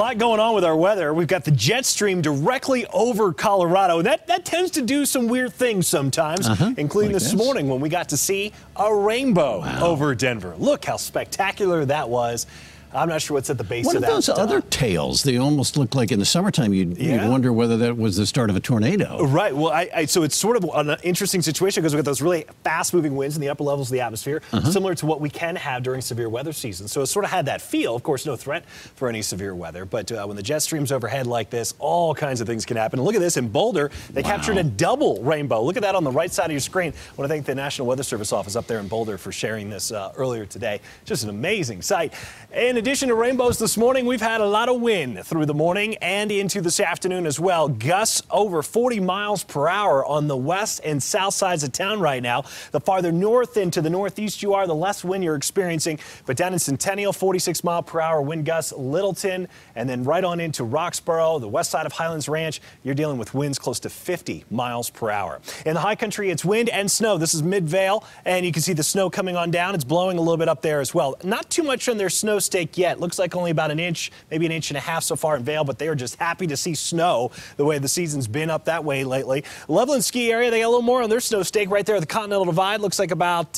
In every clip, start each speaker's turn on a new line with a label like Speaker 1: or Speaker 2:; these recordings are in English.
Speaker 1: A lot going on with our weather. We've got the jet stream directly over Colorado. That tends to do some weird things sometimes, including like this morning when we got to see a rainbow over Denver. Look how spectacular that was. I'm not sure what's at the base of that.
Speaker 2: What are those other tails? They almost look like in the summertime you'd wonder whether that was the start of a tornado.
Speaker 1: Right. Well, so it's sort of an interesting situation because we got those really fast-moving winds in the upper levels of the atmosphere, similar to what we can have during severe weather season. So it sort of had that feel. Of course, no threat for any severe weather. But when the jet stream's overhead like this, all kinds of things can happen. And look at this in Boulder. They captured a double rainbow. Look at that on the right side of your screen. I want to thank the National Weather Service office up there in Boulder for sharing this earlier today. Just an amazing sight. In addition to rainbows this morning, we've had a lot of wind through the morning and into this afternoon as well. Gusts over 40 miles per hour on the west and south sides of town right now. The farther north into the northeast you are, the less wind you're experiencing. But down in Centennial, 46 mile per hour wind gusts, Littleton, and then right on into Roxborough, the west side of Highlands Ranch, you're dealing with winds close to 50 miles per hour. In the high country, it's wind and snow. This is Midvale, and you can see the snow coming on down. It's blowing a little bit up there as well. Not too much on their snow stake yet. Looks like only about an inch, maybe an inch and a half so far in Vail, but they are just happy to see snow the way the season's been up that way lately. Loveland ski area, they got a little more on their snow stake right there at the Continental Divide. Looks like about,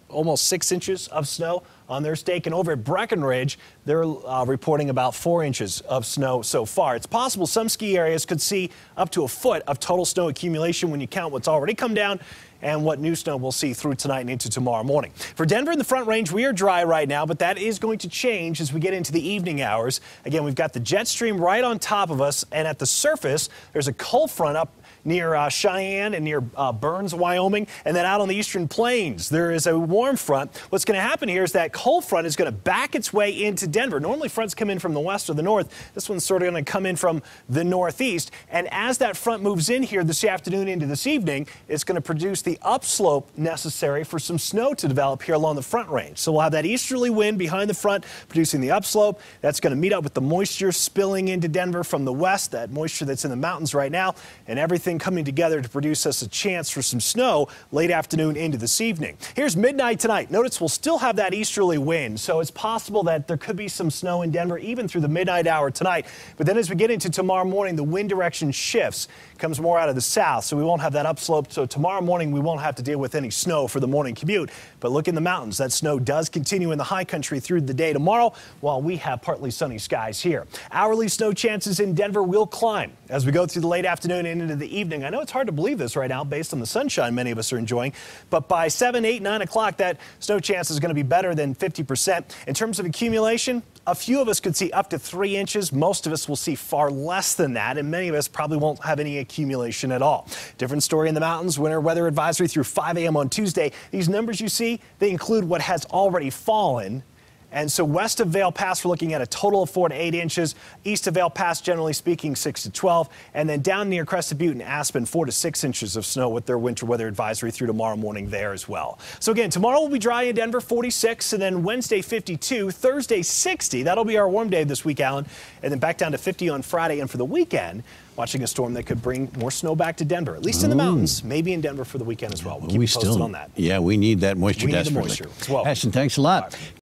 Speaker 1: almost 6 inches of snow on their stake. And over at Breckenridge, they're reporting about 4 inches of snow so far. It's possible some ski areas could see up to a foot of total snow accumulation when you count what's already come down and what new snow we'll see through tonight and into tomorrow morning. For Denver in the Front Range, we are dry right now, but that is going to change as we get into the evening hours. Again, we've got the jet stream right on top of us, and at the surface, there's a cold front up near Cheyenne and near Burns, Wyoming, and then out on the eastern plains, there is a warm front. What's going to happen here is that cold front is going to back its way into Denver. Normally, fronts come in from the west or the north. This one's sort of going to come in from the northeast, and as that front moves in here this afternoon into this evening, it's going to produce the upslope necessary for some snow to develop here along the Front Range. So we'll have that easterly wind behind the front producing the upslope. That's going to meet up with the moisture spilling into Denver from the west, that moisture that's in the mountains right now, and everything coming together to produce us a chance for some snow late afternoon into this evening. Here's midnight tonight. Notice we'll still have that easterly wind, so it's possible that there could be some snow in Denver even through the midnight hour tonight. But then as we get into tomorrow morning, the wind direction shifts, comes more out of the south, so we won't have that upslope. So tomorrow morning, we won't have to deal with any snow for the morning commute. But look in the mountains. That snow does continue in the high country through the day tomorrow, while we have partly sunny skies here. Hourly snow chances in Denver will climb as we go through the late afternoon and into the evening. I know it's hard to believe this right now based on the sunshine many of us are enjoying, but by 7, 8, 9 o'clock, that snow chance is going to be better than 50%. In terms of accumulation, a few of us could see up to 3 inches. Most of us will see far less than that, and many of us probably won't have any accumulation at all. Different story in the mountains. Winter weather advisory through 5 a.m. on Tuesday. These numbers you see, they include what has already fallen. And so west of Vail Pass, we're looking at a total of 4 to 8 inches. East of Vail Pass, generally speaking, 6 to 12. And then down near Crested Butte and Aspen, 4 to 6 inches of snow with their winter weather advisory through tomorrow morning there as well. So again, tomorrow will be dry in Denver, 46, and then Wednesday, 52. Thursday, 60. That'll be our warm day this week, Alan. And then back down to 50 on Friday. And for the weekend, watching a storm that could bring more snow back to Denver, at least in the mountains, maybe in Denver for the weekend as well. We'll keep you posted on that.
Speaker 2: Yeah, we need that moisture desperately.
Speaker 1: We need the moisture as well.
Speaker 2: Ashton, thanks a lot.